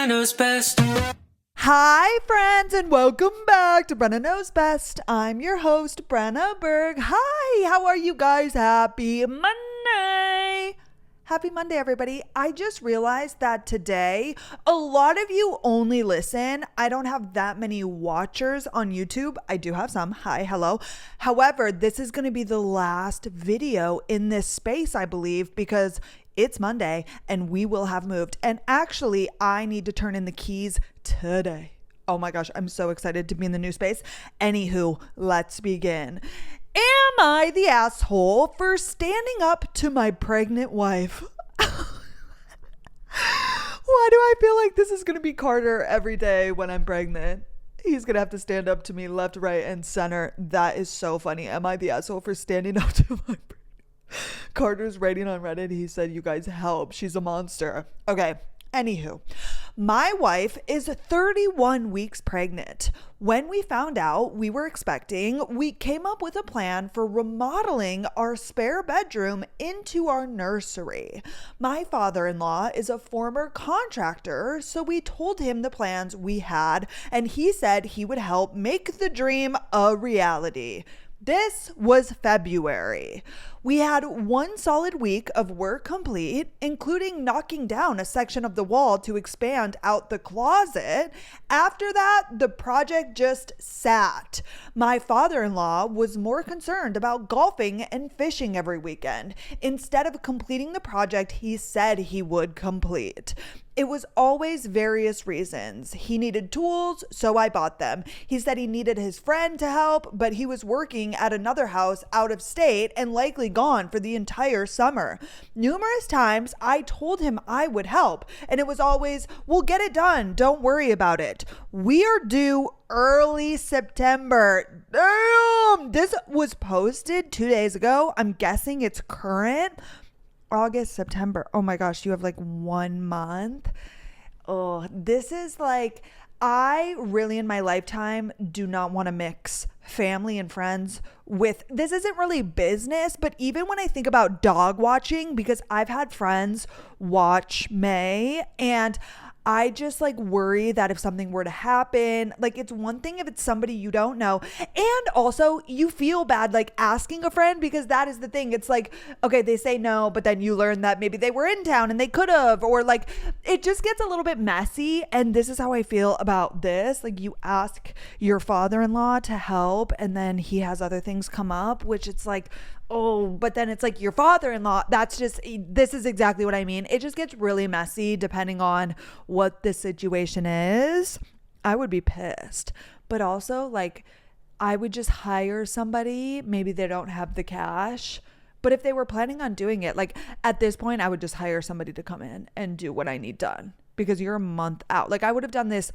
Knows Best. Hi, friends, and welcome back to Brenna Knows Best. I'm your host, Brenna Berg. Hi, how are you guys? Happy Monday. Happy Monday, everybody. I just realized that today, a lot of you only listen. I don't have that many watchers on YouTube. I do have some. Hi, hello. However, this is going to be the last video in this space, I believe, because it's Monday and we will have moved. And actually, I need to turn in the keys today. Oh my gosh, I'm so excited to be in the new space. Anywho, let's begin. Am I the asshole for standing up to my pregnant wife? Why do I feel like this is going to be Carter every day when I'm pregnant? He's going to have to stand up to me left, right, and center. That is so funny. Am I the asshole for standing up to my pregnant? Carter's writing on Reddit. He said, you guys help. She's a monster. Okay. Anywho, my wife is 31 weeks pregnant. When we found out we were expecting, we came up with a plan for remodeling our spare bedroom into our nursery. My father-in-law is a former contractor, so we told him the plans we had, and he said he would help make the dream a reality. This was February. We had one solid week of work complete, including knocking down a section of the wall to expand out the closet. After that, the project just sat. My father-in-law was more concerned about golfing and fishing every weekend. Instead of completing the project he said he would complete. It was always various reasons. He needed tools, so I bought them. He said he needed his friend to help, but he was working at another house out of state and likely gone for the entire summer. Numerous times I told him I would help, and it was always, we'll get it done. Don't worry about it. We are due early September. Damn! This was posted 2 days ago. I'm guessing it's current. August, September. Oh my gosh, you have like 1 month. Oh, this is like, I really in my lifetime do not want to mix family and friends with, this isn't really business, but even when I think about dog watching, because I've had friends watch May and I just like worry that if something were to happen, like it's one thing if it's somebody you don't know. And also you feel bad like asking a friend because that is the thing. It's like, okay, they say no, but then you learn that maybe they were in town and they could have, or like it just gets a little bit messy. And this is how I feel about this. Like you ask your father-in-law to help and then he has other things come up, which it's like, oh, but then it's like your father-in-law. That's just, this is exactly what I mean. It just gets really messy depending on what the situation is. I would be pissed. But also, like, I would just hire somebody. Maybe they don't have the cash. But if they were planning on doing it, like at this point, I would just hire somebody to come in and do what I need done because you're a month out. Like I would have done this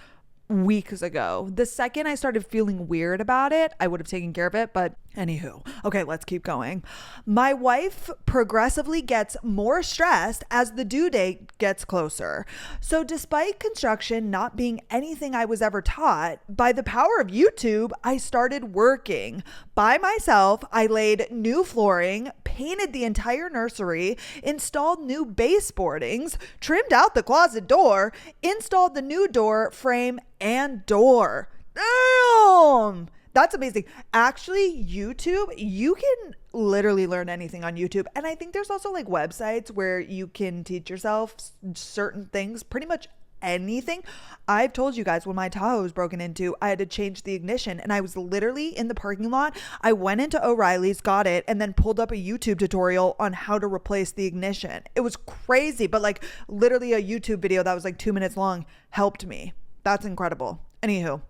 weeks ago. The second I started feeling weird about it, I would have taken care of it. But anywho, okay, let's keep going. My wife progressively gets more stressed as the due date gets closer. So despite construction not being anything I was ever taught, by the power of YouTube, I started working. By myself, I laid new flooring, painted the entire nursery, installed new baseboardings, trimmed out the closet door, installed the new door frame and door. Damn! That's amazing. Actually, YouTube, you can literally learn anything on YouTube. And I think there's also like websites where you can teach yourself certain things, pretty much anything. I've told you guys when my Tahoe was broken into, I had to change the ignition and I was literally in the parking lot. I went into O'Reilly's, got it, and then pulled up a YouTube tutorial on how to replace the ignition. It was crazy, but like literally a YouTube video that was like 2 minutes long helped me. That's incredible. Anywho,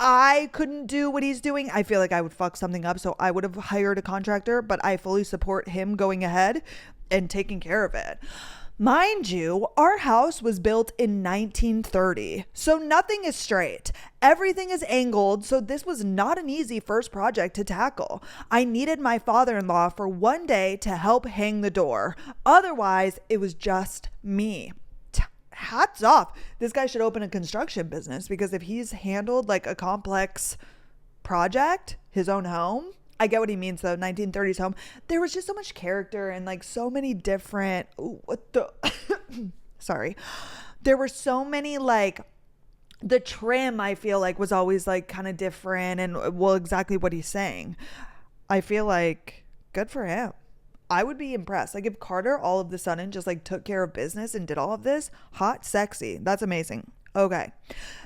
I couldn't do what he's doing. I feel like I would fuck something up. So I would have hired a contractor, but I fully support him going ahead and taking care of it. Mind you, our house was built in 1930, so nothing is straight. Everything is angled, so this was not an easy first project to tackle. I needed my father-in-law for one day to help hang the door. Otherwise, it was just me. Hats off. This guy should open a construction business because if he's handled like a complex project, his own home, I get what he means though. 1930s home. There was just so much character and like so many different, sorry. There were so many like, the trim I feel like was always like kind of different, and well, exactly what he's saying. I feel like good for him. I would be impressed. Like if Carter all of the sudden just like took care of business and did all of this, hot, sexy. That's amazing. Okay.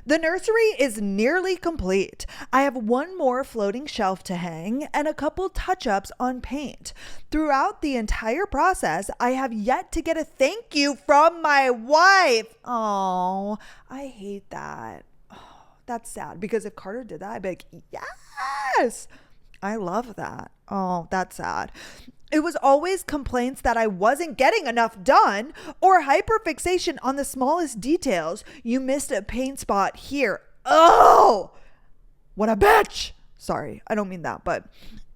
The nursery is nearly complete. I have one more floating shelf to hang and a couple touch-ups on paint. Throughout the entire process, I have yet to get a thank you from my wife. Oh, I hate that. Oh, that's sad, because if Carter did that, I'd be like, yes, I love that. Oh, that's sad. It was always complaints that I wasn't getting enough done or hyperfixation on the smallest details. You missed a paint spot here. Oh, what a bitch. Sorry, I don't mean that, but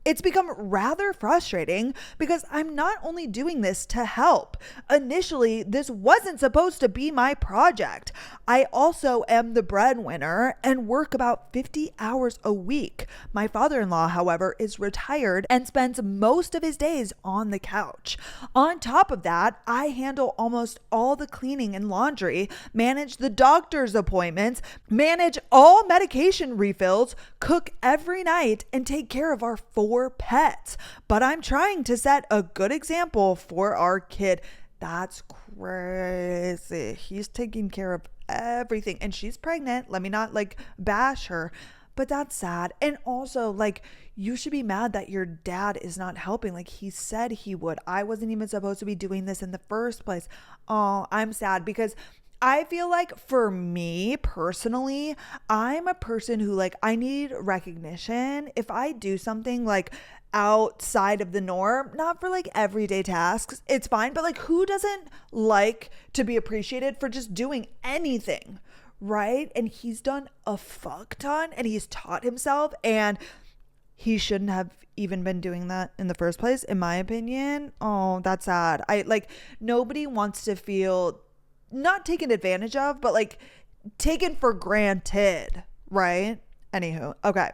it's become rather frustrating because I'm not only doing this to help. Initially, this wasn't supposed to be my project. I also am the breadwinner and work about 50 hours a week. My father-in-law, however, is retired and spends most of his days on the couch. On top of that, I handle almost all the cleaning and laundry, manage the doctor's appointments, manage all medication refills, cook every night, and take care of our 4 pets. But I'm trying to set a good example for our kid. That's crazy. He's taking care of everything, and she's pregnant. Let me not like bash her, but that's sad. And also, like, you should be mad that your dad is not helping. Like he said he would. I wasn't even supposed to be doing this in the first place. Oh, I'm sad because I feel like for me personally, I'm a person who like, I need recognition. If I do something like outside of the norm, not for like everyday tasks, it's fine. But like, who doesn't like to be appreciated for just doing anything, right? And he's done a fuck ton and he's taught himself, and he shouldn't have even been doing that in the first place, in my opinion. Oh, that's sad. Nobody wants to feel not taken advantage of, but like taken for granted, right? Anywho, okay.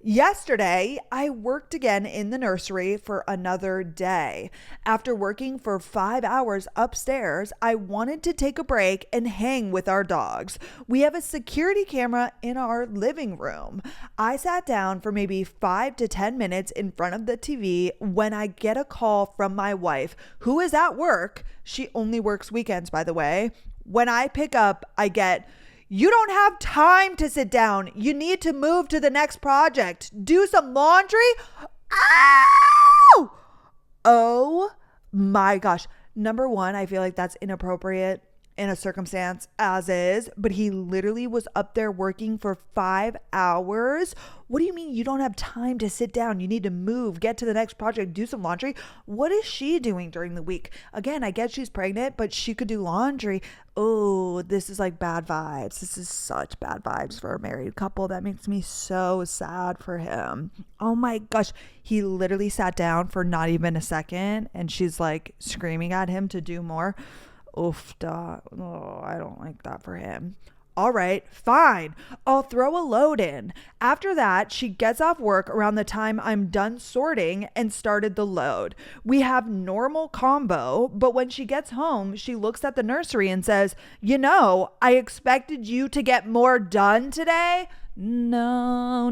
Yesterday, I worked again in the nursery for another day. After working for 5 hours upstairs, I wanted to take a break and hang with our dogs. We have a security camera in our living room. I sat down for maybe 5 to 10 minutes in front of the TV when I get a call from my wife, who is at work. She only works weekends, by the way. When I pick up, I get, "You don't have time to sit down. You need to move to the next project. Do some laundry." Ow! Oh my gosh. Number one, I feel like that's inappropriate in a circumstance as is, but he literally was up there working for 5 hours. What do you mean you don't have time to sit down? You need to move, get to the next project, do some laundry. What is she doing during the week? Again, I get she's pregnant, but she could do laundry. Oh, this is like bad vibes. This is such bad vibes for a married couple. That makes me so sad for him. Oh my gosh. He literally sat down for not even a second and she's like screaming at him to do more. Oof, oh, I don't like that for him. All right, fine. I'll throw a load in. After that, she gets off work around the time I'm done sorting and started the load. We have normal combo, but when she gets home, she looks at the nursery and says, I expected you to get more done today. No.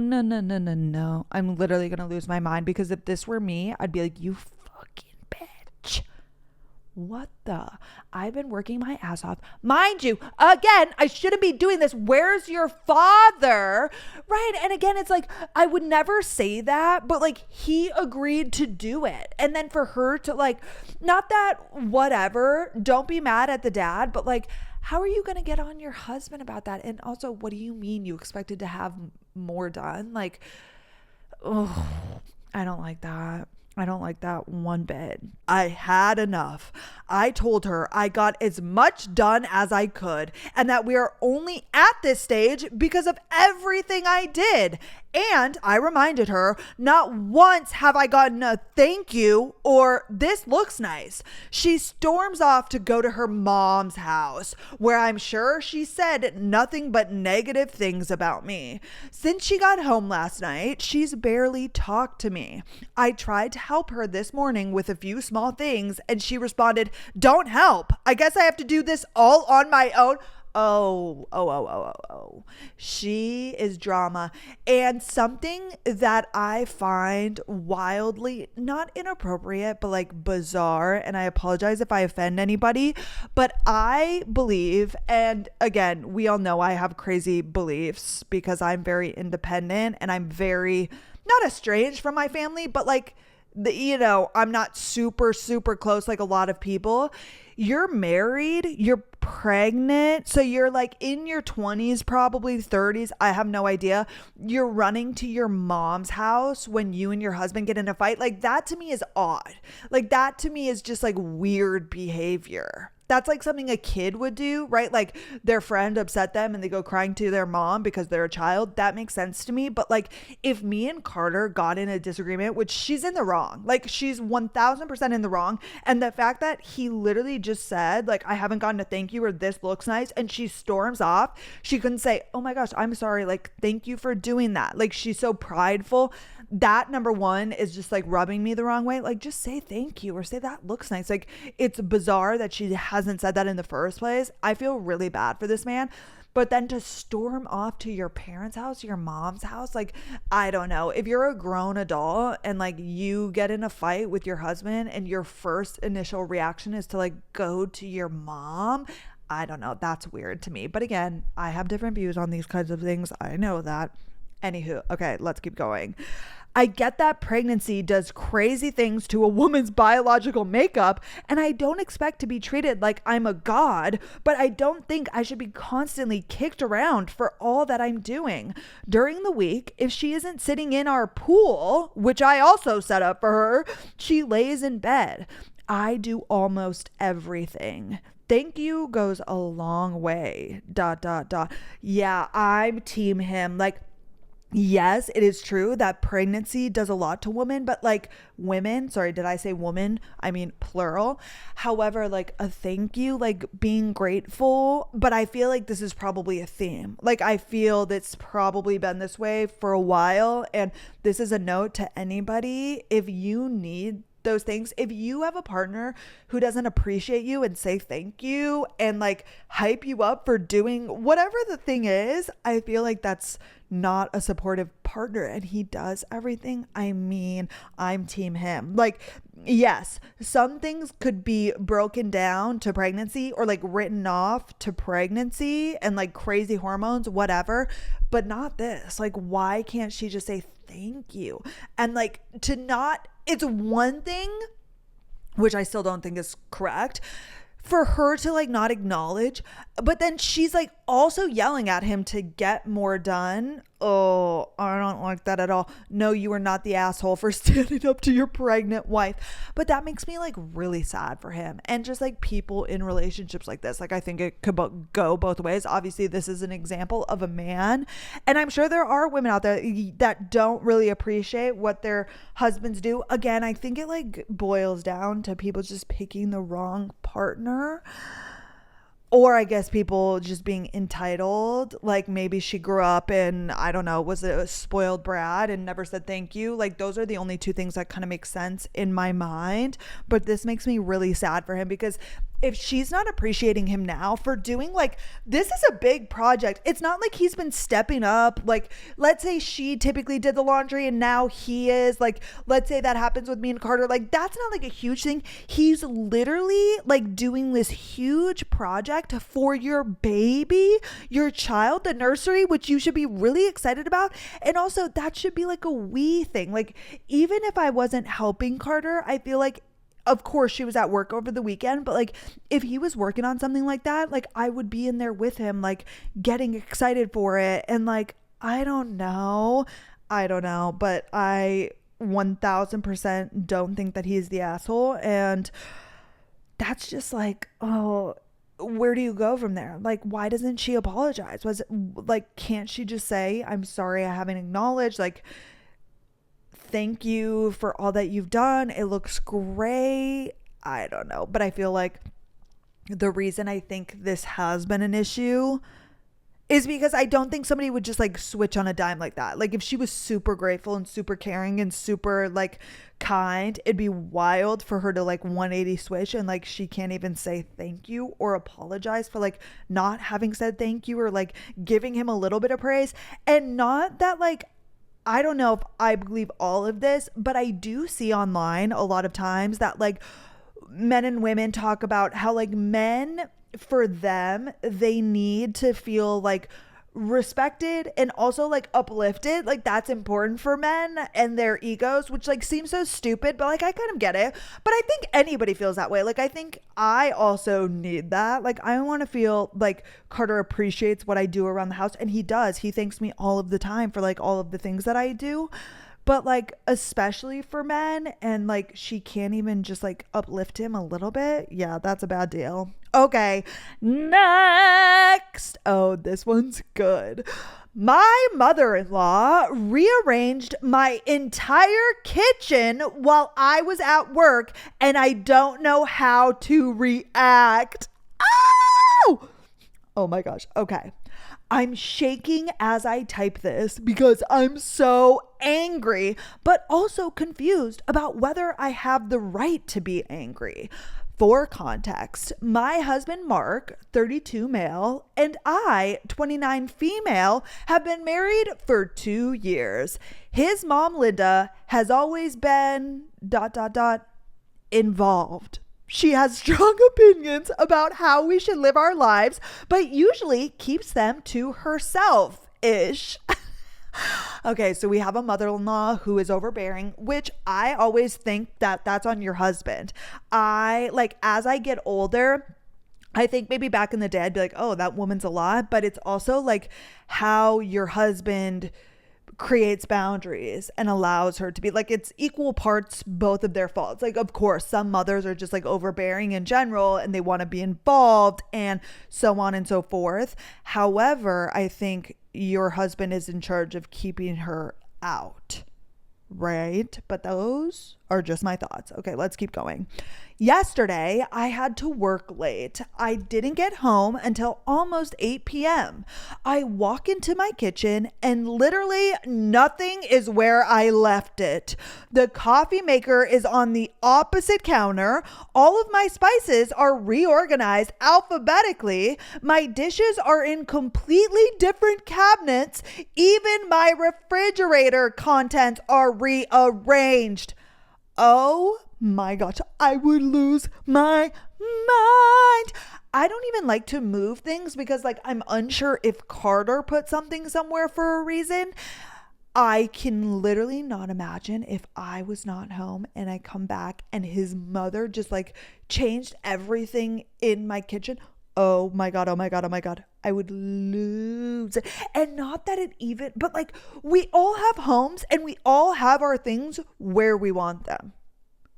I'm literally going to lose my mind, because if this were me, I'd be like, you fucking bitch. What the? I've been working my ass off. Mind you, again, I shouldn't be doing this. Where's your father? Right? And again, it's like, I would never say that, but like he agreed to do it. And then for her to like, not that whatever, don't be mad at the dad, but like, how are you going to get on your husband about that? And also, what do you mean you expected to have more done? Like, oh, I don't like that. I don't like that one bit. I had enough. I told her I got as much done as I could and that we are only at this stage because of everything I did. And I reminded her, not once have I gotten a thank you or this looks nice. She storms off to go to her mom's house, where I'm sure she said nothing but negative things about me. Since she got home last night, she's barely talked to me. I tried to help her this morning with a few small things, and she responded, "Don't help. I guess I have to do this all on my own." Oh. She is drama. And something that I find wildly, not inappropriate, but like bizarre, and I apologize if I offend anybody, but I believe, and again, we all know I have crazy beliefs because I'm very independent and I'm very, not estranged from my family, but like, I'm not super close like a lot of people. You're married, you're pregnant, so you're like in your 20s, probably 30s, I have no idea. You're running to your mom's house when you and your husband get in a fight. Like, that to me is odd. Like, that to me is just like weird behavior. That's like something a kid would do, right? Like their friend upset them and they go crying to their mom because they're a child. That makes sense to me. But like if me and Carter got in a disagreement, which she's in the wrong, like she's 1000% in the wrong. And the fact that he literally just said, like, I haven't gotten a thank you or this looks nice, and she storms off. She couldn't say, oh my gosh, I'm sorry. Like, thank you for doing that. Like, she's so prideful. That, number one, is just like rubbing me the wrong way. Like, just say thank you or say that looks nice. Like, it's bizarre that she hasn't said that in the first place. I feel really bad for this man. But then to storm off to your parents' house, your mom's house, like, I don't know. If you're a grown adult and like you get in a fight with your husband and your first initial reaction is to like go to your mom, I don't know. That's weird to me. But again, I have different views on these kinds of things. I know that. Anywho, okay, let's keep going. I get that pregnancy does crazy things to a woman's biological makeup, and I don't expect to be treated like I'm a god, but I don't think I should be constantly kicked around for all that I'm doing. During the week, if she isn't sitting in our pool, which I also set up for her, she lays in bed. I do almost everything. Thank you goes a long way. ... Yeah, I'm team him. Like, yes, it is true that pregnancy does a lot to women, but like women, sorry, did I say woman? I mean plural. However, like a thank you, like being grateful, but I feel like this is probably a theme. Like I feel that's probably been this way for a while, and this is a note to anybody. If you need those things, if you have a partner who doesn't appreciate you and say thank you and like hype you up for doing whatever the thing is, I feel like that's not a supportive partner, and he does everything. I mean, I'm team him. Like, yes, some things could be broken down to pregnancy or like written off to pregnancy and like crazy hormones, whatever, but not this. Like, why can't she just say thank you? And like to not, it's one thing, which I still don't think is correct, for her to like not acknowledge, but then she's like also yelling at him to get more done. Oh, I don't like that at all. No, you are not the asshole for standing up to your pregnant wife. But that makes me like really sad for him, and just like people in relationships like this. Like I think it could go both ways. Obviously this is an example of a man, and I'm sure there are women out there that don't really appreciate what their husbands do. Again, I think it like boils down to people just picking the wrong partner. Or I guess people just being entitled. Like maybe she grew up in, I don't know, was a spoiled brat and never said thank you. Like those are the only two things that kind of make sense in my mind. But this makes me really sad for him, because if she's not appreciating him now for doing, like, this is a big project. It's not like he's been stepping up. Like, let's say she typically did the laundry and now he is. Like, let's say that happens with me and Carter. Like, that's not like a huge thing. He's literally like doing this huge project for your baby, your child, the nursery, which you should be really excited about. And also that should be like a we thing. Like, even if I wasn't helping Carter, I feel like, of course she was at work over the weekend, but like if he was working on something like that, like I would be in there with him, like getting excited for it. And like, I don't know, but I 1000% don't think that he's the asshole. And that's just like, oh, where do you go from there? Like, why doesn't she apologize? Was it like, can't she just say, I'm sorry, I haven't acknowledged, like, thank you for all that you've done, it looks great. I don't know, but I feel like the reason I think this has been an issue is because I don't think somebody would just like switch on a dime like that. Like, if she was super grateful and super caring and super like kind, it'd be wild for her to like 180 switch and like she can't even say thank you or apologize for like not having said thank you or like giving him a little bit of praise. And not that like, I don't know if I believe all of this, but I do see online a lot of times that like men and women talk about how like men, for them, they need to feel like respected and also like uplifted. Like, that's important for men and their egos, which like seems so stupid, but like I kind of get it. But I think anybody feels that way. Like, I think I also need that. Like, I want to feel like Carter appreciates what I do around the house, and he does. He thanks me all of the time for like all of the things that I do. But like, especially for men, and like she can't even just like uplift him a little bit. Yeah, that's a bad deal. Okay, next. Oh, this one's good. My mother-in-law rearranged my entire kitchen while I was at work, and I don't know how to react. Oh! Oh my gosh. Okay. I'm shaking as I type this because I'm so angry, but also confused about whether I have the right to be angry. For context, my husband Mark, 32 male, and I, 29 female, have been married for 2 years. His mom, Linda, has always been ... involved. She has strong opinions about how we should live our lives, but usually keeps them to herself-ish. Okay, so we have a mother-in-law who is overbearing, which I always think that that's on your husband. As I get older, I think maybe back in the day I'd be like, oh, that woman's a lot, but it's also like how your husband creates boundaries and allows her to be like, it's equal parts both of their faults. Like, of course, some mothers are just like overbearing in general and they want to be involved and so on and so forth. However, I think your husband is in charge of keeping her out, right? But those are just my thoughts. Okay, let's keep going. Yesterday, I had to work late. I didn't get home until almost 8 p.m. I walk into my kitchen and literally nothing is where I left it. The coffee maker is on the opposite counter. All of my spices are reorganized alphabetically. My dishes are in completely different cabinets. Even my refrigerator contents are rearranged. Oh my gosh, I would lose my mind. I don't even like to move things because like I'm unsure if Carter put something somewhere for a reason. I can literally not imagine if I was not home and I come back and his mother just like changed everything in my kitchen. Oh my God, oh my God, oh my God. I would lose it. And not that it even, but like we all have homes and we all have our things where we want them.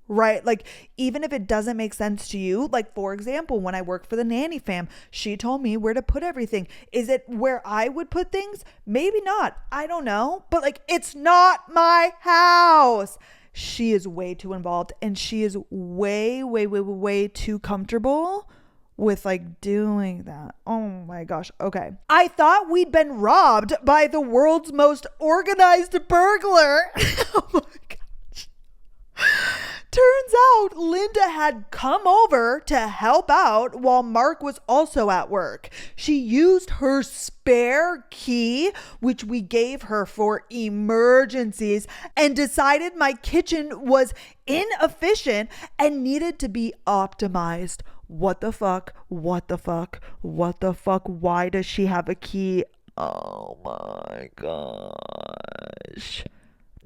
Right? Like, even if it doesn't make sense to you, like, for example, when I worked for the nanny fam, she told me where to put everything. Is it where I would put things? Maybe not. I don't know. But like, it's not my house. She is way too involved and she is way too comfortable with like doing that. Oh my gosh. Okay. I thought we'd been robbed by the world's most organized burglar. Oh my gosh. Turns out Linda had come over to help out while Mark was also at work. She used her spare key, which we gave her for emergencies, and decided my kitchen was inefficient and needed to be optimized. What the fuck? What the fuck? What the fuck? Why does she have a key? Oh my gosh.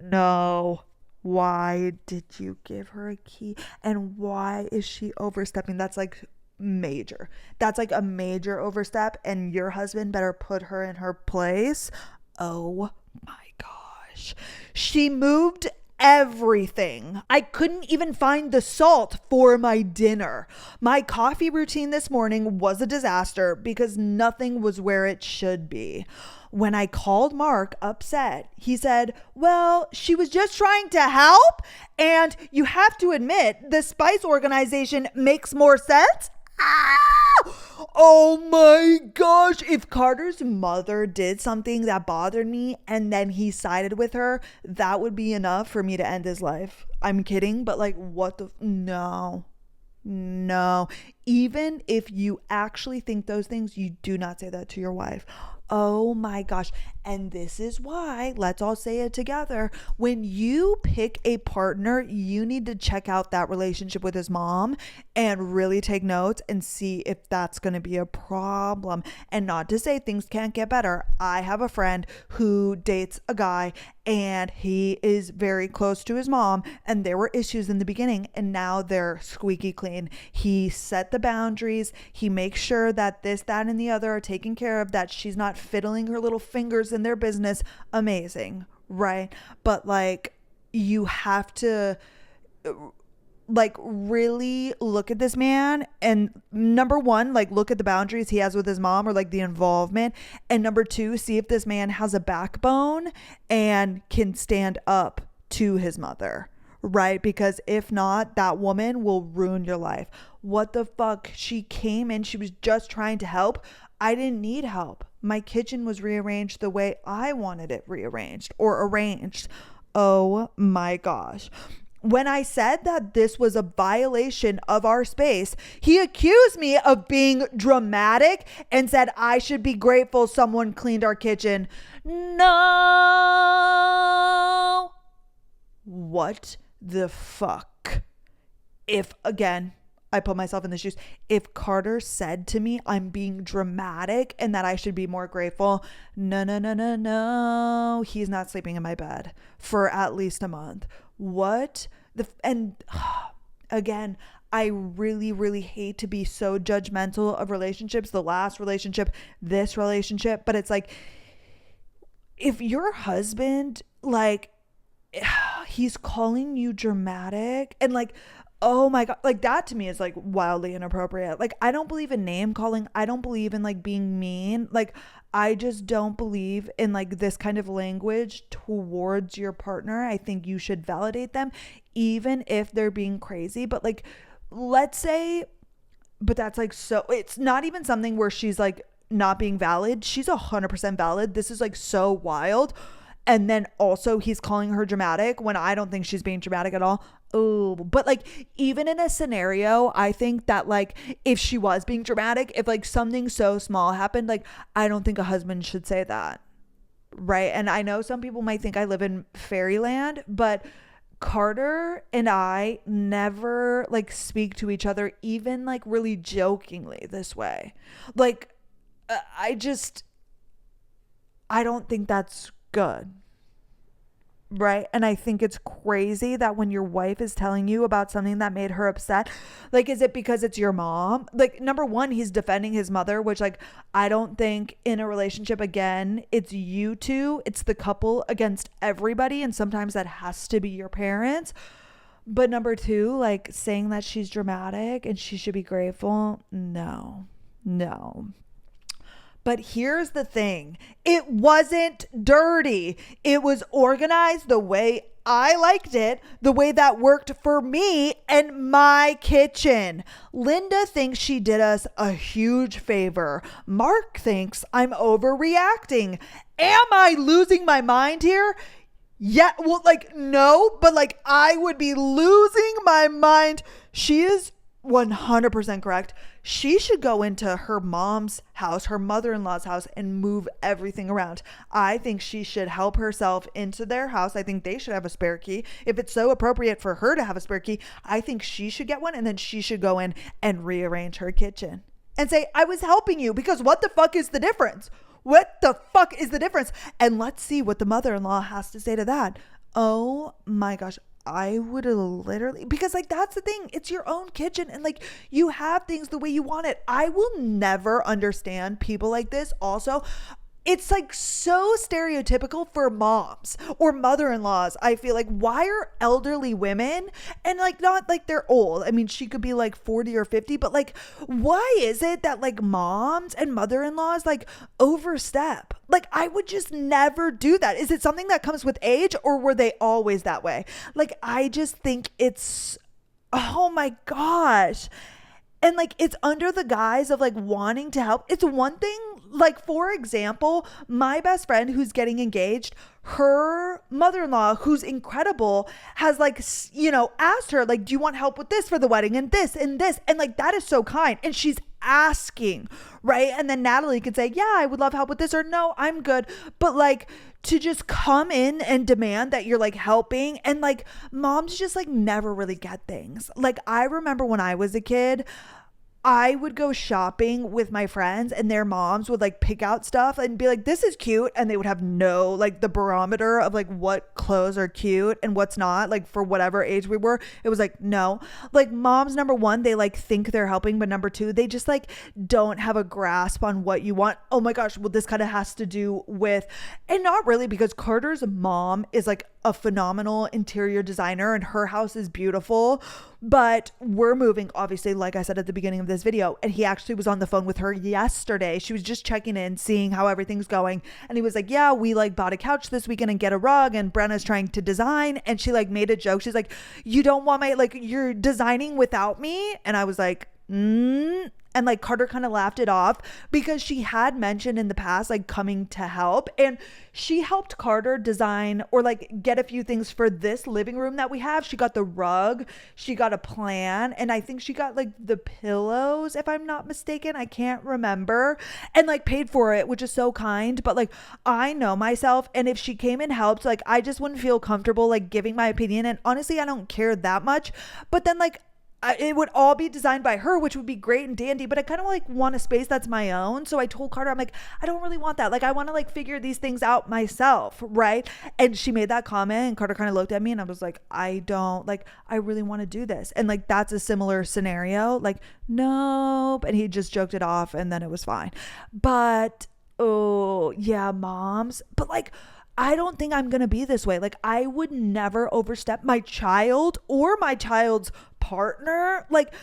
No. Why did you give her a key? And why is she overstepping? That's like major. That's like a major overstep. And your husband better put her in her place. Oh my gosh. She moved everything. I couldn't even find the salt for my dinner. My coffee routine this morning was a disaster because nothing was where it should be. When I called Mark upset, he said, well, she was just trying to help. And you have to admit, the Spice organization makes more sense. Oh my gosh. If Carter's mother did something that bothered me and then he sided with her, that would be enough for me to end his life. I'm kidding, but like, what the? No. Even if you actually think those things, you do not say that to your wife. Oh my gosh. And this is why, let's all say it together. When you pick a partner, you need to check out that relationship with his mom and really take notes and see if that's going to be a problem. And not to say things can't get better. I have a friend who dates a guy and he is very close to his mom, and there were issues in the beginning and now they're squeaky clean. He set the boundaries. He makes sure that this, that, and the other are taken care of, that she's not fiddling her little fingers in their business. Amazing, right? But like, you have to like really look at this man, and number one, like look at the boundaries he has with his mom, or like the involvement, and number two, see if this man has a backbone and can stand up to his mother, right? Because if not, that woman will ruin your life. What the fuck? She came in, she was just trying to help. I didn't need help. My kitchen was rearranged the way I wanted it rearranged or arranged. Oh my gosh. When I said that this was a violation of our space, he accused me of being dramatic and said I should be grateful someone cleaned our kitchen. No. What the fuck? If, again, I put myself in the shoes, if Carter said to me I'm being dramatic and that I should be more grateful, no, he's not sleeping in my bed for at least a month. What the and again, I really hate to be so judgmental of relationships, the last relationship, this relationship, but it's like, if your husband, like, he's calling you dramatic and like, oh my God, like that to me is like wildly inappropriate. Like, I don't believe in name calling. I don't believe in like being mean. Like, I just don't believe in like this kind of language towards your partner. I think you should validate them even if they're being crazy. But like, let's say, but that's like, so it's not even something where she's like not being valid. She's 100% valid. This is like so wild. And then also he's calling her dramatic when I don't think she's being dramatic at all. Oh, but like, even in a scenario, I think that like if she was being dramatic, if like something so small happened, like I don't think a husband should say that, right? And I know some people might think I live in fairyland, but Carter and I never like speak to each other even like really jokingly this way. Like I don't think that's good. Right? And I think it's crazy that when your wife is telling you about something that made her upset, like, is it because it's your mom? Like, number one, he's defending his mother, which like, I don't think in a relationship, again, it's you two, it's the couple against everybody. And sometimes that has to be your parents. But number two, like saying that she's dramatic and she should be grateful. No. But here's the thing. It wasn't dirty. It was organized the way I liked it, the way that worked for me and my kitchen. Linda thinks she did us a huge favor. Mark thinks I'm overreacting. Am I losing my mind here? Yeah, well, like, no, but like I would be losing my mind. She is 100% correct. She should go into her mom's house, her mother-in-law's house, and move everything around. I think she should help herself into their house. I think they should have a spare key. If it's so appropriate for her to have a spare key, I think she should get one, and then she should go in and rearrange her kitchen and say, I was helping you, because what the fuck is the difference? What the fuck is the difference? And let's see what the mother-in-law has to say to that. Oh my gosh. I would literally, because like that's the thing, it's your own kitchen and like you have things the way you want it. I will never understand people like this. Also, it's like so stereotypical for moms or mother-in-laws. I feel like, why are elderly women, and like not like they're old, I mean she could be like 40 or 50, but like why is it that like moms and mother-in-laws like overstep? Like I would just never do that. Is it something that comes with age, or were they always that way? Like I just think it's, oh my gosh. And like it's under the guise of like wanting to help. It's one thing, like for example, my best friend who's getting engaged, her mother-in-law, who's incredible, has like, you know, asked her like, do you want help with this for the wedding and this and this? And like that is so kind. And she's asking, right? And then Natalie could say, yeah, I would love help with this, or no, I'm good. But like to just come in and demand that you're like helping, and like moms just like never really get things. Like I remember when I was a kid, I would go shopping with my friends and their moms would like pick out stuff and be like, this is cute. And they would have no, like the barometer of like what clothes are cute and what's not, like for whatever age we were. It was like, no, like moms, number one, they like think they're helping, but number two, they just like don't have a grasp on what you want. Oh my gosh. Well, this kind of has to do with, and not really, because Carter's mom is like a phenomenal interior designer and her house is beautiful, but we're moving, obviously, like I said at the beginning of this video, and he actually was on the phone with her yesterday. She was just checking in, seeing how everything's going, and he was like, yeah, we like bought a couch this weekend and get a rug, and Brenna's trying to design, and she like made a joke. She's like, you don't want my, like, you're designing without me? And I was like, and like Carter kind of laughed it off, because she had mentioned in the past like coming to help, and she helped Carter design or like get a few things for this living room that we have. She got the rug, she got a plan, and I think she got like the pillows, if I'm not mistaken. I can't remember, and like paid for it, which is so kind. But like I know myself, and if she came and helped, like I just wouldn't feel comfortable like giving my opinion. And honestly, I don't care that much. But then like it would all be designed by her, which would be great and dandy, but I kind of like want a space that's my own. So I told Carter, I'm like, I don't really want that. Like I want to like figure these things out myself, right? And she made that comment, and Carter kind of looked at me, and I was like, I don't, like, I really want to do this. And like that's a similar scenario, like nope. And he just joked it off, and then it was fine. But oh yeah, moms. But like I don't think I'm going to be this way. Like I would never overstep my child or my child's partner. Like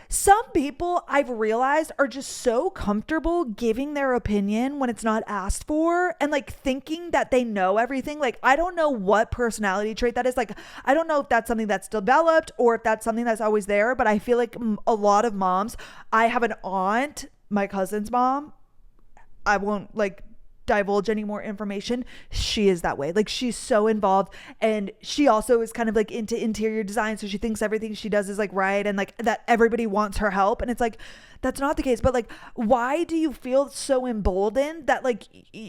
some people, I've realized, are just so comfortable giving their opinion when it's not asked for, and like thinking that they know everything. Like I don't know what personality trait that is. Like I don't know if that's something that's developed or if that's something that's always there, but I feel like a lot of moms, I have an aunt, my cousin's mom, I won't like divulge any more information. She is that way. Like she's so involved, and she also is kind of like into interior design, so she thinks everything she does is like right, and like that everybody wants her help, and it's like that's not the case. But like why do you feel so emboldened that like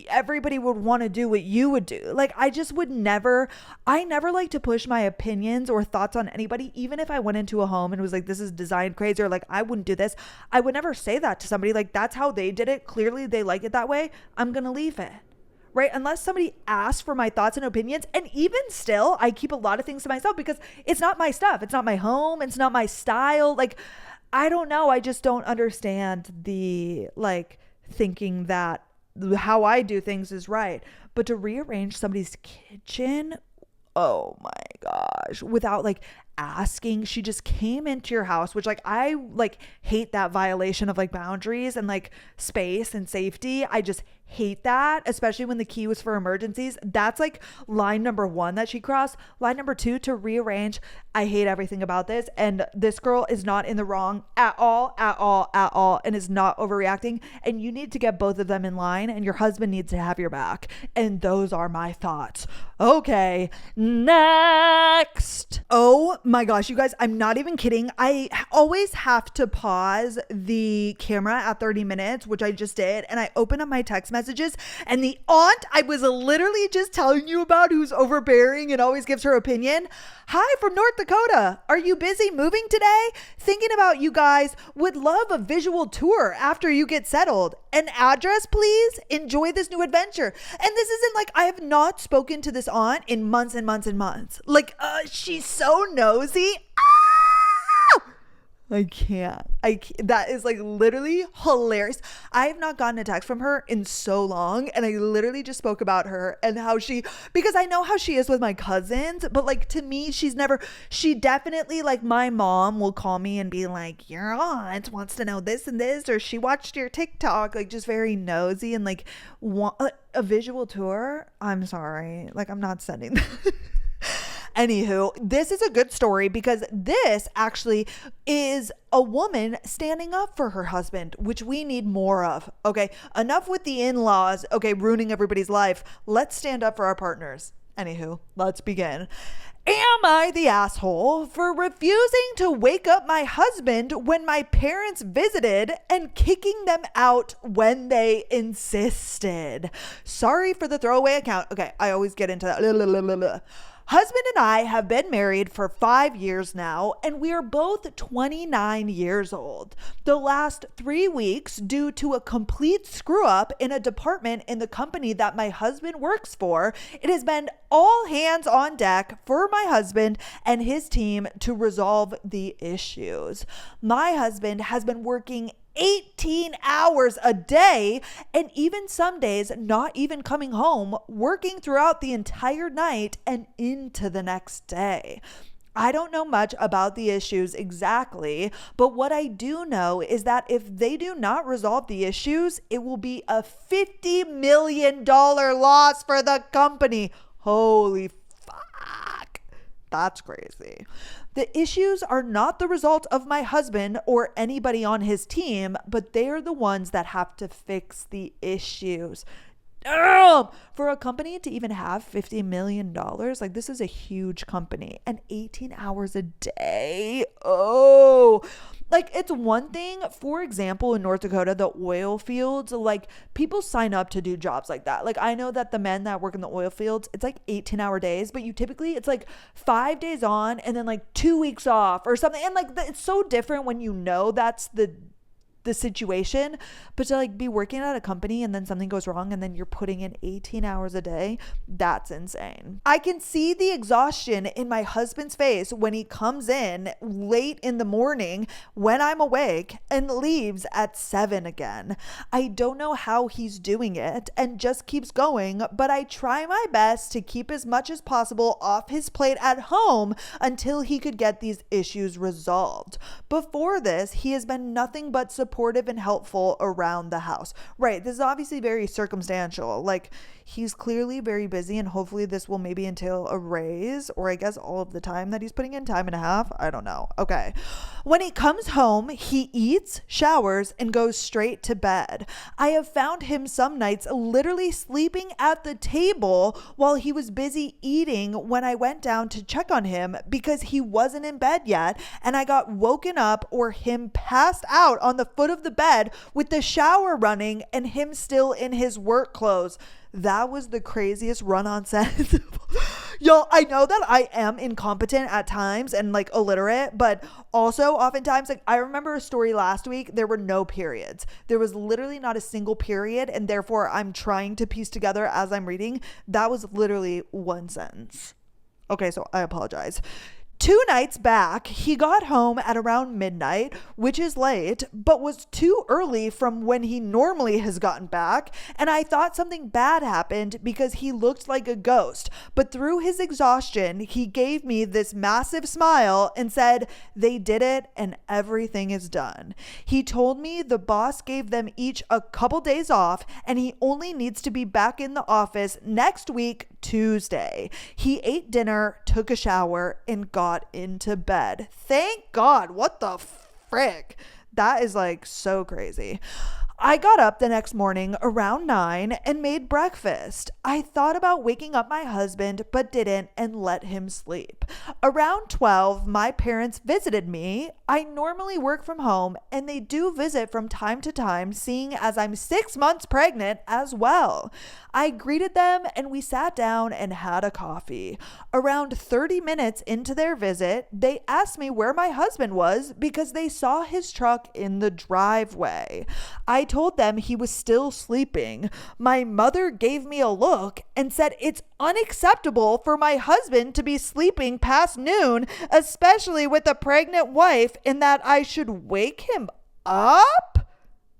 everybody would want to do what you would do? Like I just would never, I never like to push my opinions or thoughts on anybody. Even if I went into a home and was like, this is designed crazy, or like I wouldn't do this, I would never say that to somebody. Like that's how they did it, clearly they like it that way, I'm gonna leave it, right? Unless somebody asks for my thoughts and opinions. And even still, I keep a lot of things to myself because it's not my stuff. It's not my home. It's not my style. Like, I don't know. I just don't understand the like thinking that how I do things is right. But to rearrange somebody's kitchen, oh my gosh, without like asking, she just came into your house, which like I like hate that violation of like boundaries and like space and safety. I just hate that, especially when the key was for emergencies. That's like line number one that she crossed. Line number two, to rearrange. I hate everything about this, and this girl is not in the wrong at all, and is not overreacting, and you need to get both of them in line, and your husband needs to have your back. And those are my thoughts. Okay, next. Oh my gosh, you guys, I'm not even kidding. I always have to pause the camera at 30 minutes, which I just did, and I open up my text messages, and the aunt I was literally just telling you about, who's overbearing and always gives her opinion. Hi from North Dakota. Are you busy moving today? Thinking about you guys. Would love a visual tour after you get settled. An address, please. Enjoy this new adventure. And this isn't like, I have not spoken to this aunt in months and months and months. Like, she's so nosy. I can't. That is like literally hilarious. I have not gotten a text from her in so long, and I literally just spoke about her and how because I know how she is with my cousins, but like to me, she definitely, like, my mom will call me and be like, your aunt wants to know this and this, or she watched your TikTok, like just very nosy and like a visual tour. I'm sorry. Like, I'm not sending that. Anywho, this is a good story because this actually is a woman standing up for her husband, which we need more of. Okay, enough with the in-laws, okay, ruining everybody's life. Let's stand up for our partners. Anywho, let's begin. Am I the asshole for refusing to wake up my husband when my parents visited and kicking them out when they insisted? Sorry for the throwaway account. Okay, I always get into that. Husband and I have been married for 5 years now, and we are both 29 years old. The last 3 weeks, due to a complete screw up in a department in the company that my husband works for, it has been all hands on deck for my husband and his team to resolve the issues. My husband has been working 18 hours a day, and even some days not even coming home, working throughout the entire night and into the next day. I don't know much about the issues exactly, but what I do know is that if they do not resolve the issues, it will be a $50 million loss for the company. Holy fuck. That's crazy. The issues are not the result of my husband or anybody on his team, but they are the ones that have to fix the issues. Damn! For a company to even have $50 million, like, this is a huge company, and 18 hours a day. Oh, like, it's one thing, for example, in North Dakota, the oil fields, like, people sign up to do jobs like that. Like, I know that the men that work in the oil fields, it's like 18-hour days, but it's like 5 days on and then like 2 weeks off or something. And like, it's so different when you know that's the situation, but to like be working at a company and then something goes wrong and then you're putting in 18 hours a day, that's insane. I can see the exhaustion in my husband's face when he comes in late in the morning when I'm awake and leaves at 7 again. I don't know how he's doing it and just keeps going, but I try my best to keep as much as possible off his plate at home until he could get these issues resolved. Before this, he has been nothing but supportive and helpful around the house. Right. This is obviously very circumstantial. Like, he's clearly very busy, and hopefully this will maybe entail a raise, or I guess all of the time that he's putting in, time and a half. I don't know. Okay. When he comes home, he eats, showers, and goes straight to bed. I have found him some nights literally sleeping at the table while he was busy eating when I went down to check on him because he wasn't in bed yet, and I got woken up or him passed out on the foot of the bed with the shower running and him still in his work clothes. That was the craziest run-on sentence. Y'all, I know that I am incompetent at times and like illiterate, but also oftentimes, like, I remember a story last week, there were no periods. There was literally not a single period, and therefore I'm trying to piece together as I'm reading. That was literally one sentence. Okay, so I apologize. 2 nights back, he got home at around midnight, which is late, but was too early from when he normally has gotten back, and I thought something bad happened because he looked like a ghost. But through his exhaustion, he gave me this massive smile and said, "They did it and everything is done." He told me the boss gave them each a couple days off and he only needs to be back in the office next week, Tuesday. He ate dinner, took a shower, and got into bed. Thank God. What the frick? That is like so crazy. I got up the next morning around 9 and made breakfast. I thought about waking up my husband, but didn't and let him sleep. Around 12, my parents visited me. I normally work from home, and they do visit from time to time, seeing as I'm 6 months pregnant as well. I greeted them and we sat down and had a coffee. Around 30 minutes into their visit, they asked me where my husband was because they saw his truck in the driveway. I told them he was still sleeping. My mother gave me a look and said it's unacceptable for my husband to be sleeping past noon, especially with a pregnant wife, and that I should wake him up.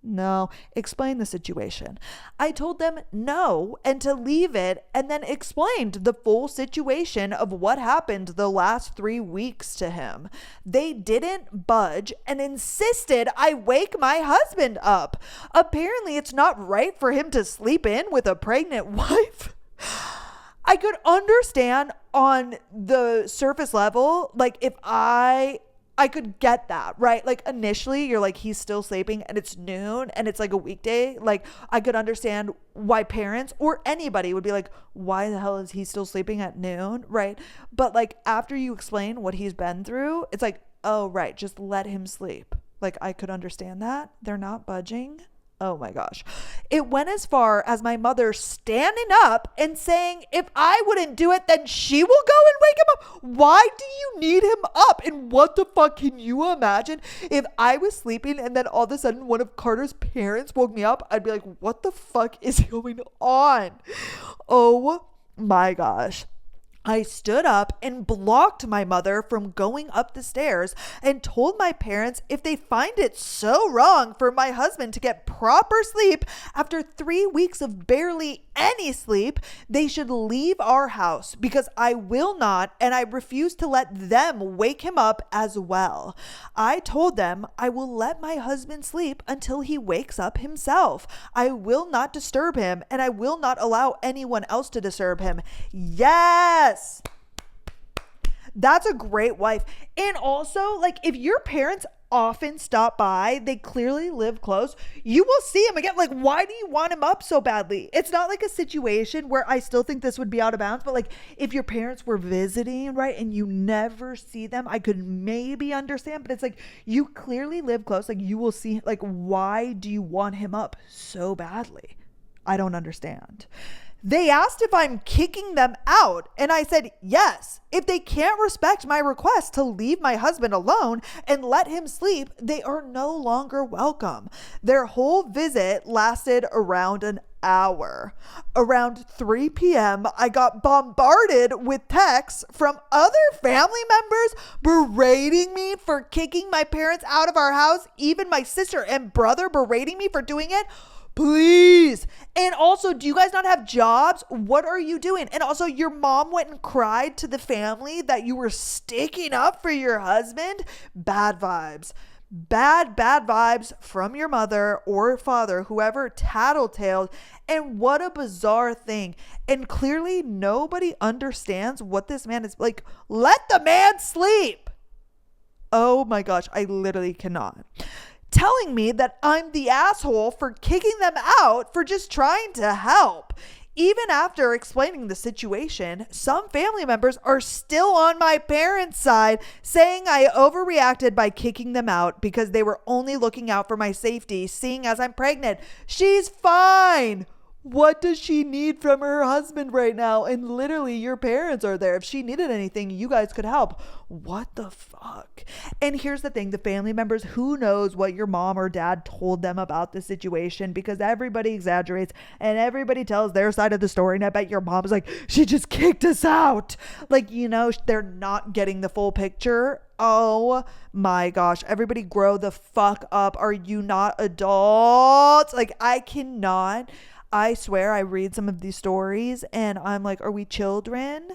No, explain the situation. I told them no and to leave it, and then explained the full situation of what happened the last 3 weeks to him. They didn't budge and insisted I wake my husband up. Apparently, it's not right for him to sleep in with a pregnant wife. I could understand on the surface level, like if I could get that, right? Like initially you're like, he's still sleeping and it's noon and it's like a weekday. Like I could understand why parents or anybody would be like, why the hell is he still sleeping at noon? Right. But like after you explain what he's been through, it's like, oh, right. Just let him sleep. Like I could understand that. They're not budging. Oh my gosh. It went as far as my mother standing up and saying, if I wouldn't do it, then she will go and wake him up. Why do you need him up? And what the fuck can you imagine if I was sleeping and then all of a sudden one of Carter's parents woke me up? I'd be like, what the fuck is going on? Oh my gosh. I stood up and blocked my mother from going up the stairs and told my parents if they find it so wrong for my husband to get proper sleep after 3 weeks of barely any sleep, they should leave our house because I will not, and I refuse to let them wake him up as well. I told them I will let my husband sleep until he wakes up himself. I will not disturb him, and I will not allow anyone else to disturb him. Yes! That's a great wife. And also, like, if your parents often stop by, they clearly live close, you will see him again. Like, why do you want him up so badly? It's not like a situation where I still think this would be out of bounds, but like if your parents were visiting, right, and you never see them, I could maybe understand, but it's like you clearly live close, like you will see, like, why do you want him up so badly? I don't understand. They asked if I'm kicking them out, and I said yes. If they can't respect my request to leave my husband alone and let him sleep, they are no longer welcome. Their whole visit lasted around an hour. Around 3 p.m., I got bombarded with texts from other family members berating me for kicking my parents out of our house, even my sister and brother berating me for doing it. Please. And also, do you guys not have jobs? What are you doing? And also, your mom went and cried to the family that you were sticking up for your husband. Bad vibes. Bad vibes from your mother or father, whoever tattletaled. And what a bizarre thing. And clearly nobody understands what this man is like. Let the man sleep. Oh my gosh, I literally cannot. Telling me that I'm the asshole for kicking them out for just trying to help. Even after explaining the situation, some family members are still on my parents' side, saying I overreacted by kicking them out because they were only looking out for my safety, seeing as I'm pregnant. She's fine. What does she need from her husband right now? And literally your parents are there. If she needed anything, you guys could help. What the fuck? And here's the thing, the family members, who knows what your mom or dad told them about the situation, because everybody exaggerates and everybody tells their side of the story. And I bet your mom's like, she just kicked us out. Like, you know, they're not getting the full picture. Oh my gosh. Everybody grow the fuck up. Are you not adults? Like, I cannot. I swear I read some of these stories and I'm like, are we children?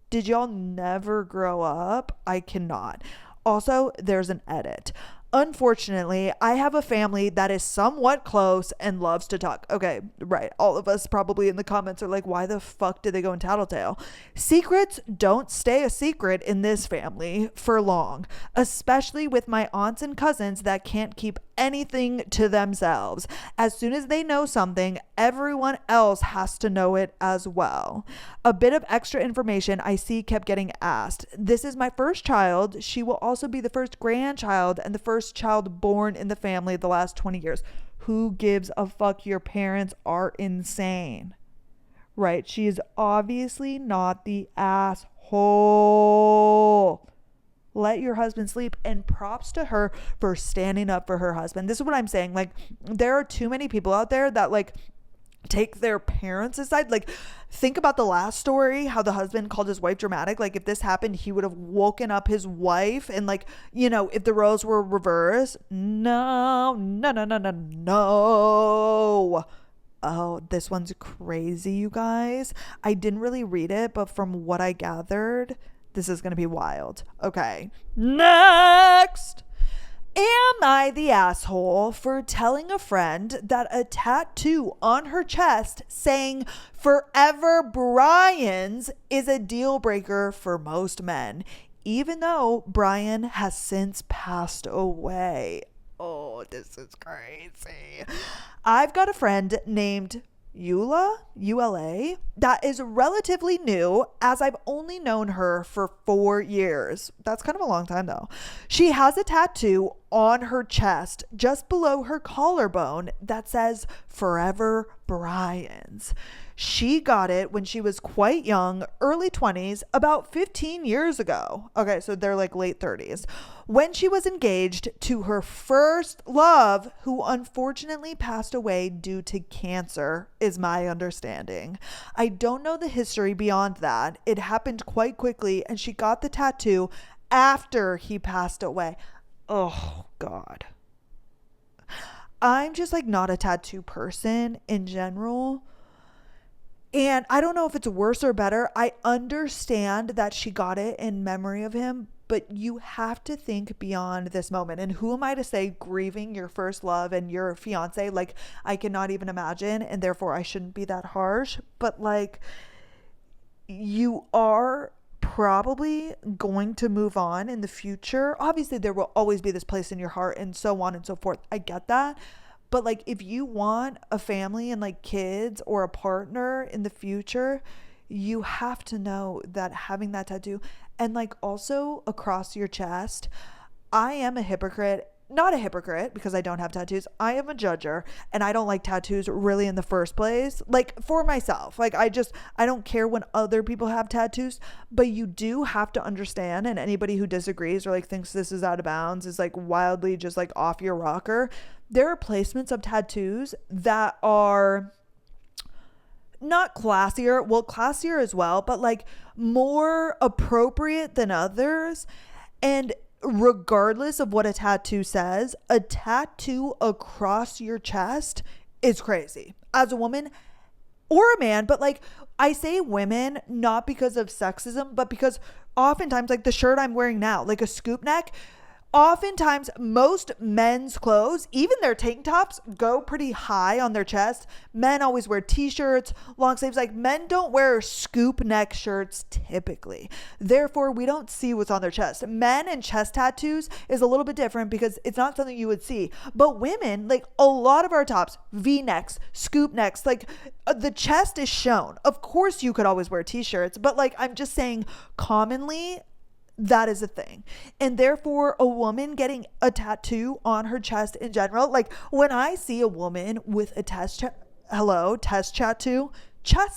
Did y'all never grow up? I cannot. Also, there's an edit. Unfortunately, I have a family that is somewhat close and loves to talk. Okay, right. All of us probably in the comments are like, why the fuck did they go and tattletale? Secrets don't stay a secret in this family for long, especially with my aunts and cousins that can't keep anything to themselves. As soon as they know something, everyone else has to know it as well. A bit of extra information I see kept getting asked. This is my first child. She will also be the first grandchild and the first child born in the family the last 20 years. Who gives a fuck? Your parents are insane. Right? She is obviously not the asshole. let your husband sleep. And props to her for standing up for her husband. This is what I'm saying. Like, there are too many people out there that like take their parents aside. Like, think about the last story, how the husband called his wife dramatic. Like, if this happened, he would have woken up his wife. And like, you know, if the roles were reversed, no. Oh, this one's crazy, you guys. I didn't really read it, but from what I gathered, this is going to be wild. Okay, next. Am I the asshole for telling a friend that a tattoo on her chest saying Forever Brian's is a deal breaker for most men, even though Brian has since passed away? Oh, this is crazy. I've got a friend named Ula, that is relatively new, as I've only known her for 4 years. That's kind of a long time though. She has a tattoo on her chest just below her collarbone that says Forever Brian's. She got it when she was quite young, early 20s, about 15 years ago. Okay, so they're like late 30s. When she was engaged to her first love, who unfortunately passed away due to cancer, is my understanding. I don't know the history beyond that. It happened quite quickly, and she got the tattoo after he passed away. Oh, God. I'm just like not a tattoo person in general. And I don't know if it's worse or better. I understand that she got it in memory of him, but you have to think beyond this moment. And who am I to say grieving your first love and your fiance? Like, I cannot even imagine, and therefore I shouldn't be that harsh. But like, you are probably going to move on in the future. Obviously, there will always be this place in your heart and so on and so forth. I get that. But like, if you want a family and like kids or a partner in the future, you have to know that having that tattoo, and like also across your chest, I am a hypocrite. Not a hypocrite because I don't have tattoos. I am a judger, and I don't like tattoos really in the first place. Like, for myself, like I don't care when other people have tattoos, but you do have to understand, and anybody who disagrees or like thinks this is out of bounds is like wildly just like off your rocker. There are placements of tattoos that are not classier, well, classier as well, but like more appropriate than others. And regardless of what a tattoo says, a tattoo across your chest is crazy as a woman or a man. But like, I say women not because of sexism, but because oftentimes, like the shirt I'm wearing now, like a scoop neck, oftentimes most men's clothes, even their tank tops, go pretty high on their chest. Men always wear t-shirts, long sleeves. Like, men don't wear scoop neck shirts typically. Therefore, we don't see what's on their chest. Men and chest tattoos is a little bit different because it's not something you would see. But women, like a lot of our tops, V-necks, scoop necks, like the chest is shown. Of course, you could always wear t-shirts, but like, I'm just saying commonly, that is a thing. And therefore, a woman getting a tattoo on her chest in general, like when I see a woman with a chest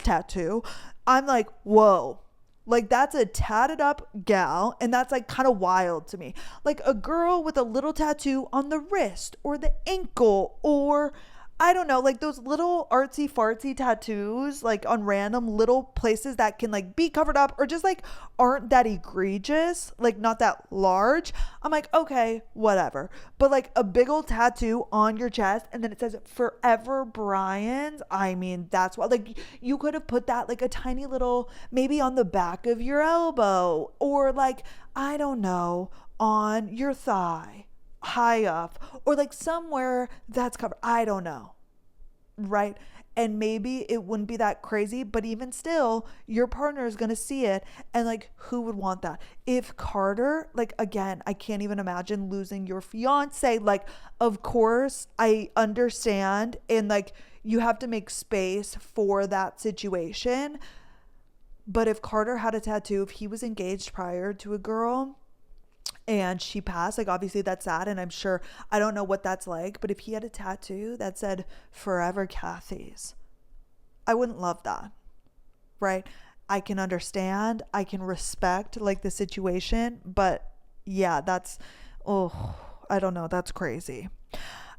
tattoo, I'm like, whoa, like that's a tatted up gal. And that's like kind of wild to me. Like a girl with a little tattoo on the wrist or the ankle, or I don't know, like those little artsy fartsy tattoos, like on random little places that can like be covered up or just like aren't that egregious, like not that large. I'm like, okay, whatever. But like a big old tattoo on your chest and then it says Forever Brian's. I mean, that's what, like, you could have put that like a tiny little, maybe on the back of your elbow, or like, I don't know, on your thigh, high up, or like somewhere that's covered. I don't know, right? And maybe it wouldn't be that crazy, but even still, your partner is going to see it. And like, who would want that? If Carter, like, again, I can't even imagine losing your fiance. Like, of course I understand, and like, you have to make space for that situation. But if Carter had a tattoo, if he was engaged prior to a girl and she passed, like, obviously that's sad, and I'm sure, I don't know what that's like, but if he had a tattoo that said Forever Kathy's, I wouldn't love that, right? I can understand, I can respect like the situation, but Yeah, that's, oh, I don't know. That's crazy.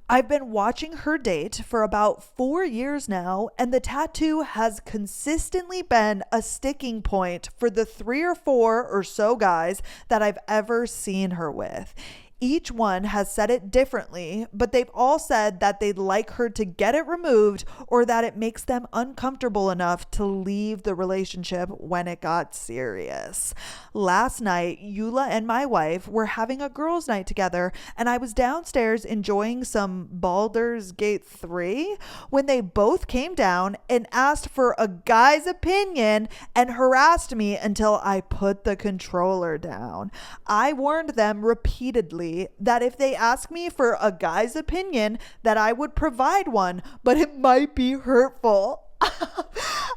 I've been watching her date for about 4 years now, and the tattoo has consistently been a sticking point for the 3 or 4 or so guys that I've ever seen her with. Each one has said it differently, but they've all said that they'd like her to get it removed or that it makes them uncomfortable enough to leave the relationship when it got serious. Last night, Eula and my wife were having a girls' night together, and I was downstairs enjoying some Baldur's Gate 3 when they both came down and asked for a guy's opinion and harassed me until I put the controller down. I warned them repeatedly that if they ask me for a guy's opinion, that I would provide one, but it might be hurtful.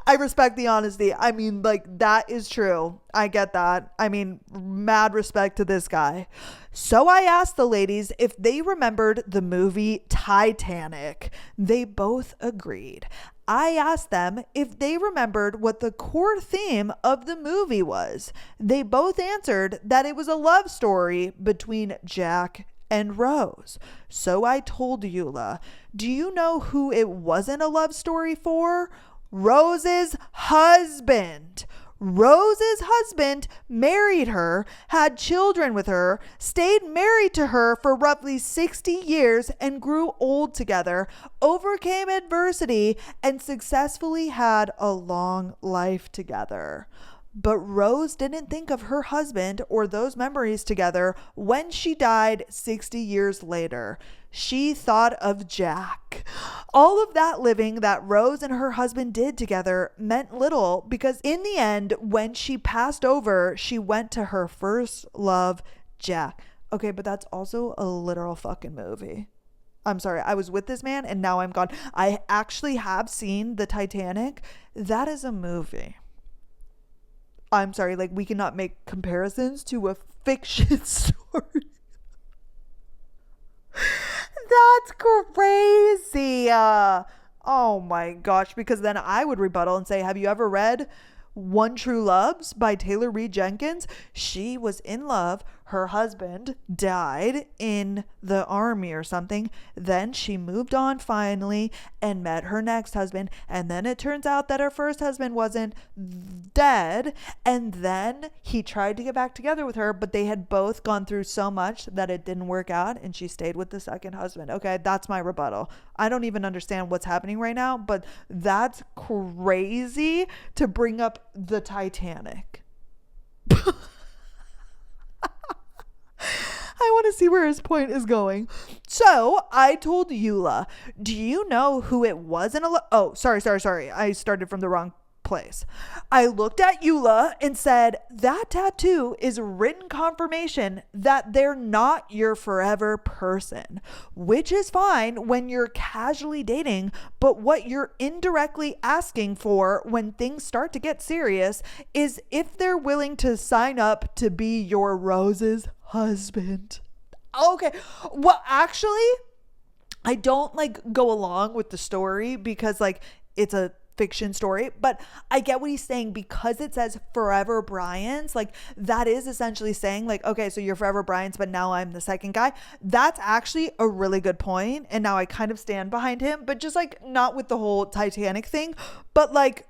I respect the honesty. I mean, like, that is true. I get that. I mean, mad respect to this guy. So I asked the ladies if they remembered the movie Titanic. They both agreed. I asked them if they remembered what the core theme of the movie was. They both answered that it was a love story between Jack and Rose. So I told Eula, do you know who it wasn't a love story for? Rose's husband. Rose's husband married her, had children with her, stayed married to her for roughly 60 years and grew old together, overcame adversity, and successfully had a long life together. But Rose didn't think of her husband or those memories together when she died 60 years later. She thought of Jack. All of that living that Rose and her husband did together meant little because in the end, when she passed over, she went to her first love, Jack. Okay, but that's also a literal fucking movie. I'm sorry, I was with this man and now I'm gone. I actually have seen the Titanic. That is a movie. I'm sorry, like, we cannot make comparisons to a fiction story. That's crazy. Oh my gosh, because then I would rebuttal and say, have you ever read One True Loves by Taylor Reed Jenkins? She was in love. Her husband died in the army or something. Then she moved on finally and met her next husband. And then it turns out that her first husband wasn't dead. And then he tried to get back together with her, but they had both gone through so much that it didn't work out. And she stayed with the second husband. Okay, that's my rebuttal. I don't even understand what's happening right now, but that's crazy to bring up the Titanic. I want to see where his point is going. So I told Eula, do you know who it was in sorry. I started from the wrong place. I looked at Eula and said, that tattoo is written confirmation that they're not your forever person, which is fine when you're casually dating. But what you're indirectly asking for when things start to get serious is if they're willing to sign up to be your Rose's husband. Okay. Well, actually, I don't like go along with the story because like it's a fiction story, but I get what he's saying because it says forever Bryans. Like that is essentially saying like, okay, so you're forever Bryans, but now I'm the second guy. That's actually a really good point. And now I kind of stand behind him, but just like not with the whole Titanic thing, but like,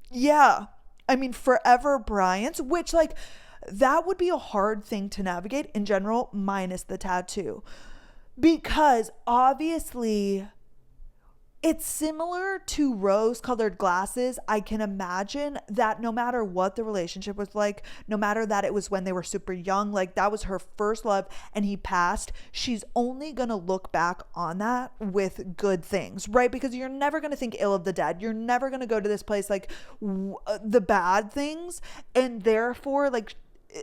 yeah, I mean, forever Bryans, which like, that would be a hard thing to navigate in general, minus the tattoo. Because obviously it's similar to rose-colored glasses. I can imagine that no matter what the relationship was like, no matter that it was when they were super young, like that was her first love and he passed, she's only going to look back on that with good things, right? Because you're never going to think ill of the dead. You're never going to go to this place like the bad things. And therefore, like,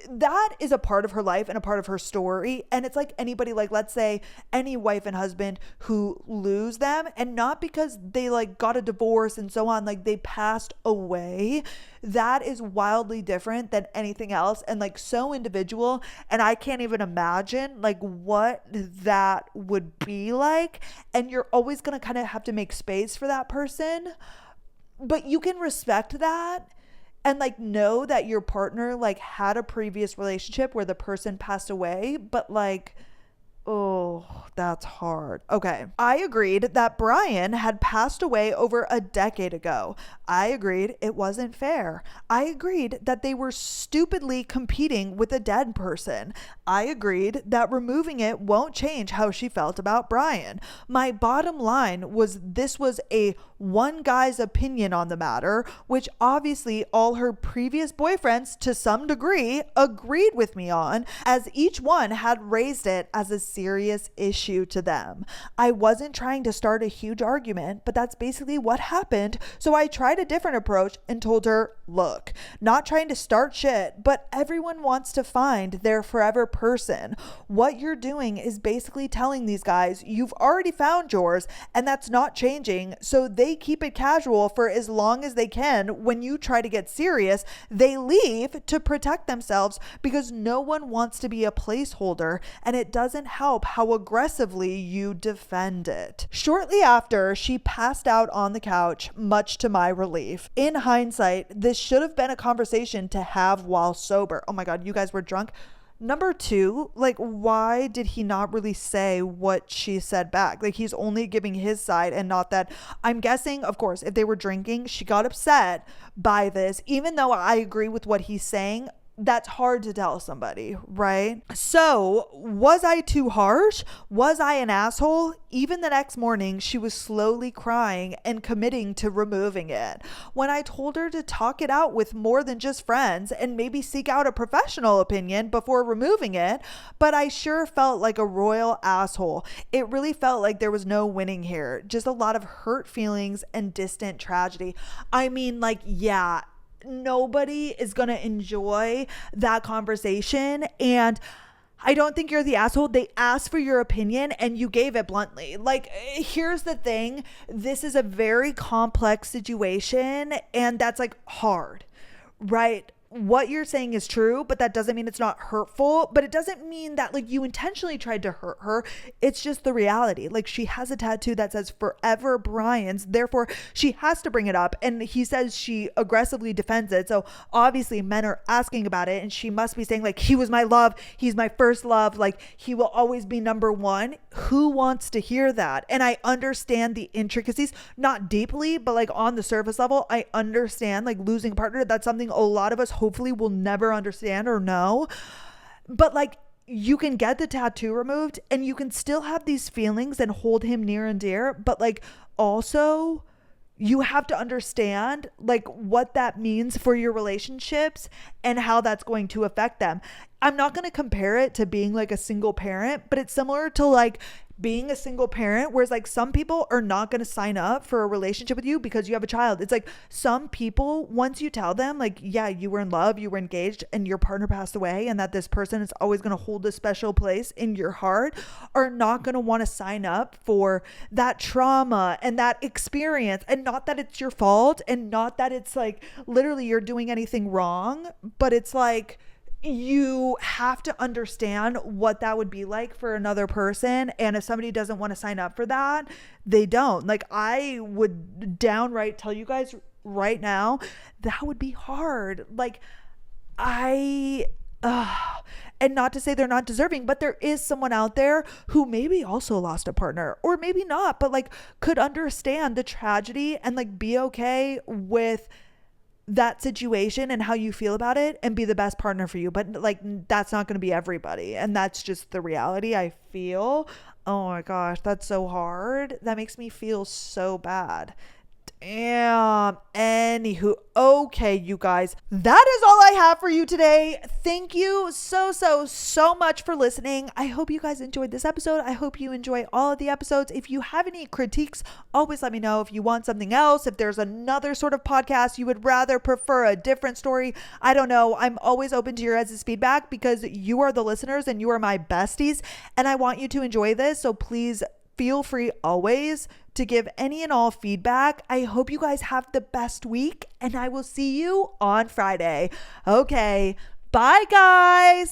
that is a part of her life and a part of her story. And it's like anybody, like let's say any wife and husband who lose them, and not because they like got a divorce and so on, like they passed away. That is wildly different than anything else and like so individual. And I can't even imagine like what that would be like. And you're always going to kind of have to make space for that person, but you can respect that and like know that your partner like had a previous relationship where the person passed away, but like, oh, that's hard. Okay. I agreed that Brian had passed away over a decade ago. I agreed it wasn't fair. I agreed that they were stupidly competing with a dead person. I agreed that removing it won't change how she felt about Brian. My bottom line was this was a one guy's opinion on the matter, which obviously all her previous boyfriends to some degree agreed with me on, as each one had raised it as a serious issue to them. I wasn't trying to start a huge argument, but that's basically what happened. So I tried a different approach and told her, look, not trying to start shit, but everyone wants to find their forever person. What you're doing is basically telling these guys you've already found yours and that's not changing. So they keep it casual for as long as they can. When you try to get serious, they leave to protect themselves because no one wants to be a placeholder, and it doesn't help how aggressively you defend it. Shortly after, she passed out on the couch, much to my relief. In hindsight, this should have been a conversation to have while sober. Oh my God, you guys were drunk. Number two, like, why did he not really say what she said back? Like, he's only giving his side and not that. I'm guessing, of course, if they were drinking, she got upset by this. Even though I agree with what he's saying, that's hard to tell somebody, right? So, was I too harsh? Was I an asshole? Even the next morning, she was slowly crying and committing to removing it. When I told her to talk it out with more than just friends and maybe seek out a professional opinion before removing it, but I sure felt like a royal asshole. It really felt like there was no winning here, just a lot of hurt feelings and distant tragedy. I mean, like, yeah, nobody is going to enjoy that conversation, and I don't think you're the asshole. They asked for your opinion and you gave it bluntly. Like, here's the thing. This is a very complex situation, and that's like hard, right? What you're saying is true, but that doesn't mean it's not hurtful. But it doesn't mean that like you intentionally tried to hurt her. It's just the reality. Like, she has a tattoo that says forever Brian's, therefore she has to bring it up. And he says she aggressively defends it. So obviously men are asking about it, and she must be saying like, he was my love. He's my first love. Like, he will always be number one. Who wants to hear that? And I understand the intricacies, not deeply, but like on the surface level, I understand like losing a partner. That's something a lot of us hopefully will never understand or know. But like, you can get the tattoo removed and you can still have these feelings and hold him near and dear, but like also you have to understand like what that means for your relationships and how that's going to affect them. I'm not going to compare it to being like a single parent, but it's similar to like being a single parent, whereas like some people are not going to sign up for a relationship with you because you have a child. It's like some people, once you tell them like, yeah, you were in love, you were engaged, and your partner passed away, and that this person is always going to hold a special place in your heart, are not going to want to sign up for that trauma and that experience. And not that it's your fault, and not that it's like literally you're doing anything wrong, but it's like, you have to understand what that would be like for another person. And if somebody doesn't want to sign up for that, they don't. Like, I would downright tell you guys right now, that would be hard. Like, and not to say they're not deserving, but there is someone out there who maybe also lost a partner, or maybe not, but like could understand the tragedy and like be okay with that situation and how you feel about it and be the best partner for you. But like, that's not going to be everybody, and that's just the reality. I feel, oh my gosh, that's so hard. That makes me feel so bad. Damn. Anywho, okay, you guys, that is all I have for you today. Thank you so much for listening. I hope you guys enjoyed this episode. I hope you enjoy all of the episodes. If you have any critiques, always let me know. If you want something else, if there's another sort of podcast you would rather prefer, a different story, I don't know. I'm always open to your guys' feedback because you are the listeners and you are my besties, and I want you to enjoy this. So please feel free always to give any and all feedback. I hope you guys have the best week, and I will see you on Friday. Okay, bye guys.